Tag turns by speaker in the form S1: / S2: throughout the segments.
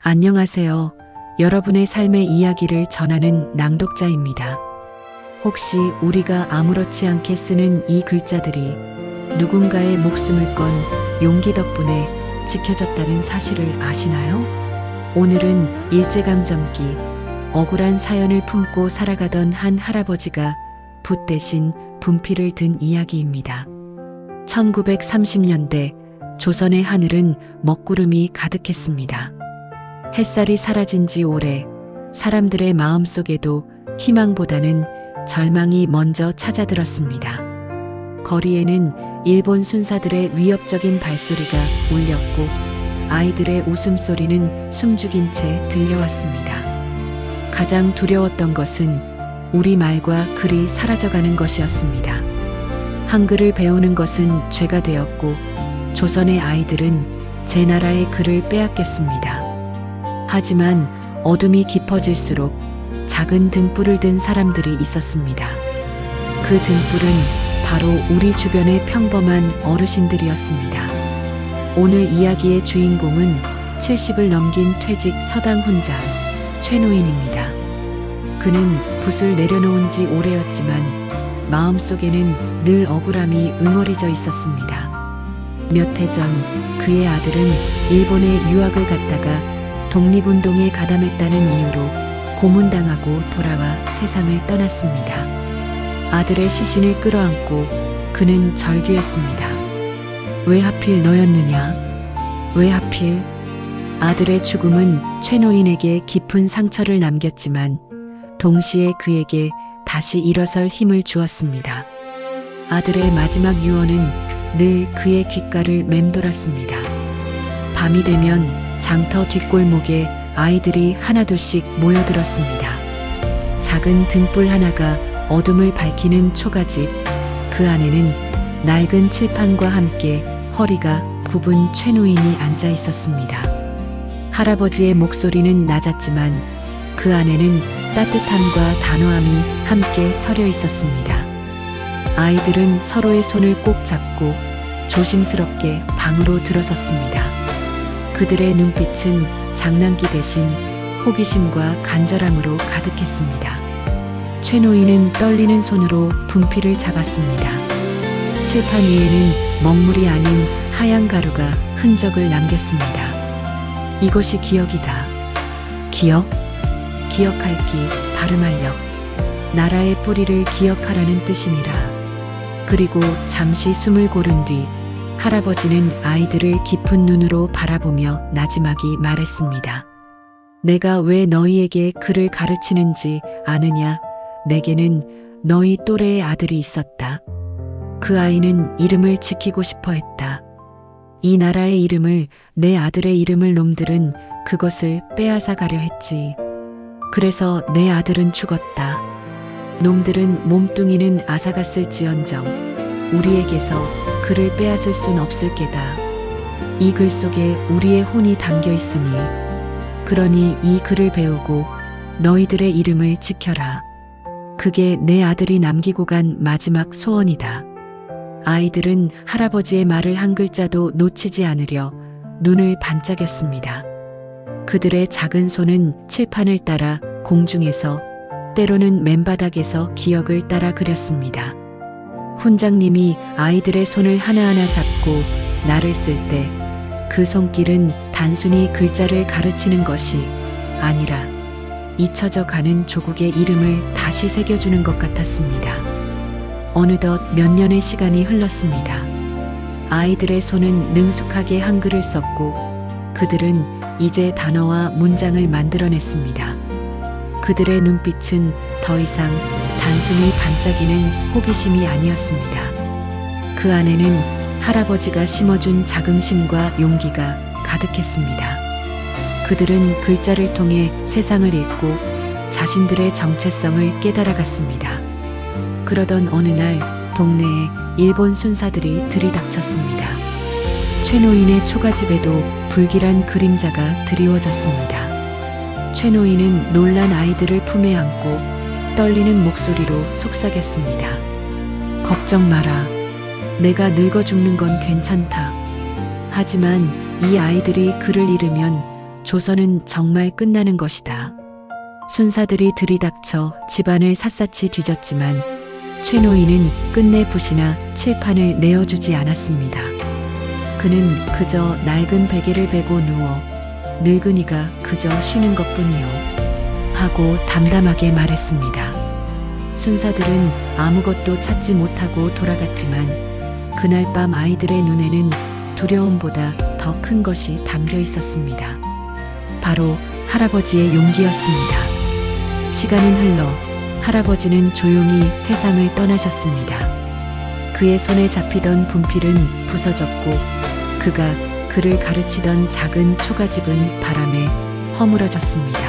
S1: 안녕하세요. 여러분의 삶의 이야기를 전하는 낭독자입니다. 혹시 우리가 아무렇지 않게 쓰는 이 글자들이 누군가의 목숨을 건 용기 덕분에 지켜졌다는 사실을 아시나요? 오늘은 일제강점기 억울한 사연을 품고 살아가던 한 할아버지가 붓 대신 분필을 든 이야기입니다. 1930년대 조선의 하늘은 먹구름이 가득했습니다. 햇살이 사라진 지 오래 사람들의 마음속에도 희망보다는 절망이 먼저 찾아들었습니다. 거리에는 일본 순사들의 위협적인 발소리가 울렸고 아이들의 웃음소리는 숨죽인 채 들려왔습니다. 가장 두려웠던 것은 우리말과 글이 사라져가는 것이었습니다. 한글을 배우는 것은 죄가 되었고 조선의 아이들은 제 나라의 글을 빼앗겼습니다. 하지만 어둠이 깊어질수록 작은 등불을 든 사람들이 있었습니다. 그 등불은 바로 우리 주변의 평범한 어르신들이었습니다. 오늘 이야기의 주인공은 70을 넘긴 퇴직 서당 훈장 최노인입니다. 그는 붓을 내려놓은 지 오래였지만 마음속에는 늘 억울함이 응어리져 있었습니다. 몇 해 전 그의 아들은 일본에 유학을 갔다가 독립운동에 가담했다는 이유로 고문당하고 돌아와 세상을 떠났습니다. 아들의 시신을 끌어안고 그는 절규했습니다. 왜 하필 너였느냐? 왜 하필? 아들의 죽음은 최노인에게 깊은 상처를 남겼지만 동시에 그에게 다시 일어설 힘을 주었습니다. 아들의 마지막 유언은 늘 그의 귓가를 맴돌았습니다. 밤이 되면 장터 뒷골목에 아이들이 하나둘씩 모여들었습니다. 작은 등불 하나가 어둠을 밝히는 초가집, 그 안에는 낡은 칠판과 함께 허리가 굽은 최노인이 앉아 있었습니다. 할아버지의 목소리는 낮았지만 그 안에는 따뜻함과 단호함이 함께 서려 있었습니다. 아이들은 서로의 손을 꼭 잡고 조심스럽게 방으로 들어섰습니다. 그들의 눈빛은 장난기 대신 호기심과 간절함으로 가득했습니다. 최노인은 떨리는 손으로 분필을 잡았습니다. 칠판 위에는 먹물이 아닌 하얀 가루가 흔적을 남겼습니다. 이것이 기억이다. 기억? 기억할 기, 발음할력. 나라의 뿌리를 기억하라는 뜻이니라. 그리고 잠시 숨을 고른 뒤 할아버지는 아이들을 깊은 눈으로 바라보며 나지막이 말했습니다. 내가 왜 너희에게 글을 가르치는지 아느냐? 내게는 너희 또래의 아들이 있었다. 그 아이는 이름을 지키고 싶어 했다. 이 나라의 이름을, 내 아들의 이름을 놈들은 그것을 빼앗아 가려 했지. 그래서 내 아들은 죽었다. 놈들은 몸뚱이는 앗아갔을지언정 우리에게서 그를 빼앗을 순 없을 게다. 이 글 속에 우리의 혼이 담겨 있으니 그러니 이 글을 배우고 너희들의 이름을 지켜라. 그게 내 아들이 남기고 간 마지막 소원이다. 아이들은 할아버지의 말을 한 글자도 놓치지 않으려 눈을 반짝였습니다. 그들의 작은 손은 칠판을 따라 공중에서 때로는 맨바닥에서 기억을 따라 그렸습니다. 훈장님이 아이들의 손을 하나하나 잡고 날을 쓸 때 그 손길은 단순히 글자를 가르치는 것이 아니라 잊혀져 가는 조국의 이름을 다시 새겨주는 것 같았습니다. 어느덧 몇 년의 시간이 흘렀습니다. 아이들의 손은 능숙하게 한글을 썼고 그들은 이제 단어와 문장을 만들어냈습니다. 그들의 눈빛은 더 이상 단순히 반짝이는 호기심이 아니었습니다. 그 안에는 할아버지가 심어준 자긍심과 용기가 가득했습니다. 그들은 글자를 통해 세상을 읽고 자신들의 정체성을 깨달아갔습니다. 그러던 어느 날 동네에 일본 순사들이 들이닥쳤습니다. 최노인의 초가집에도 불길한 그림자가 드리워졌습니다. 최노인은 놀란 아이들을 품에 안고 떨리는 목소리로 속삭였습니다. 걱정 마라. 내가 늙어 죽는 건 괜찮다. 하지만 이 아이들이 글을 잃으면 조선은 정말 끝나는 것이다. 순사들이 들이닥쳐 집안을 샅샅이 뒤졌지만 최노인은 끝내 붓이나 칠판을 내어주지 않았습니다. 그는 그저 낡은 베개를 베고 누워 늙은이가 그저 쉬는 것뿐이요 하고 담담하게 말했습니다. 순사들은 아무것도 찾지 못하고 돌아갔지만 그날 밤 아이들의 눈에는 두려움보다 더 큰 것이 담겨 있었습니다. 바로 할아버지의 용기였습니다. 시간은 흘러 할아버지는 조용히 세상을 떠나셨습니다. 그의 손에 잡히던 분필은 부서졌고 그가 그를 가르치던 작은 초가집은 바람에 허물어졌습니다.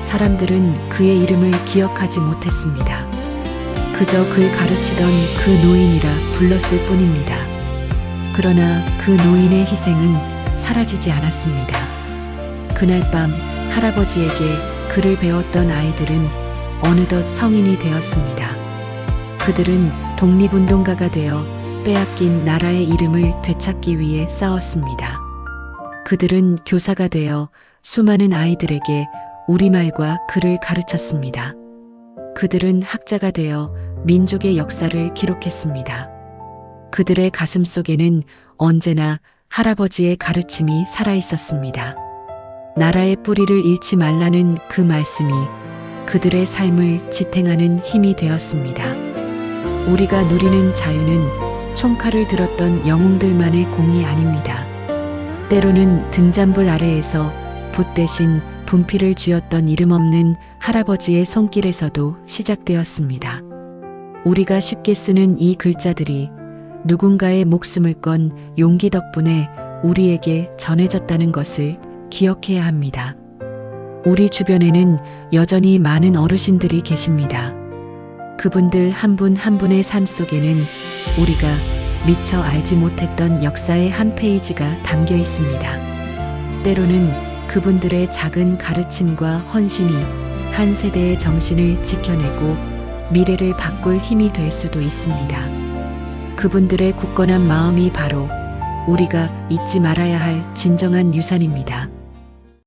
S1: 사람들은 그의 이름을 기억하지 못했습니다. 그저 그를 가르치던 그 노인이라 불렀을 뿐입니다. 그러나 그 노인의 희생은 사라지지 않았습니다. 그날 밤 할아버지에게 글을 배웠던 아이들은 어느덧 성인이 되었습니다. 그들은 독립운동가가 되어 빼앗긴 나라의 이름을 되찾기 위해 싸웠습니다. 그들은 교사가 되어 수많은 아이들에게 우리말과 글을 가르쳤습니다. 그들은 학자가 되어 민족의 역사를 기록했습니다. 그들의 가슴 속에는 언제나 할아버지의 가르침이 살아 있었습니다. 나라의 뿌리를 잃지 말라는 그 말씀이 그들의 삶을 지탱하는 힘이 되었습니다. 우리가 누리는 자유는 총칼을 들었던 영웅들만의 공이 아닙니다. 때로는 등잔불 아래에서 붓 대신 분필을 쥐었던 이름 없는 할아버지의 손길에서도 시작되었습니다. 우리가 쉽게 쓰는 이 글자들이 누군가의 목숨을 건 용기 덕분에 우리에게 전해졌다는 것을 기억해야 합니다. 우리 주변에는 여전히 많은 어르신들이 계십니다. 그분들 한 분 한 분의 삶 속에는 우리가 미처 알지 못했던 역사의 한 페이지가 담겨 있습니다. 때로는 그분들의 작은 가르침과 헌신이 한 세대의 정신을 지켜내고 미래를 바꿀 힘이 될 수도 있습니다. 그분들의 굳건한 마음이 바로 우리가 잊지 말아야 할 진정한 유산입니다.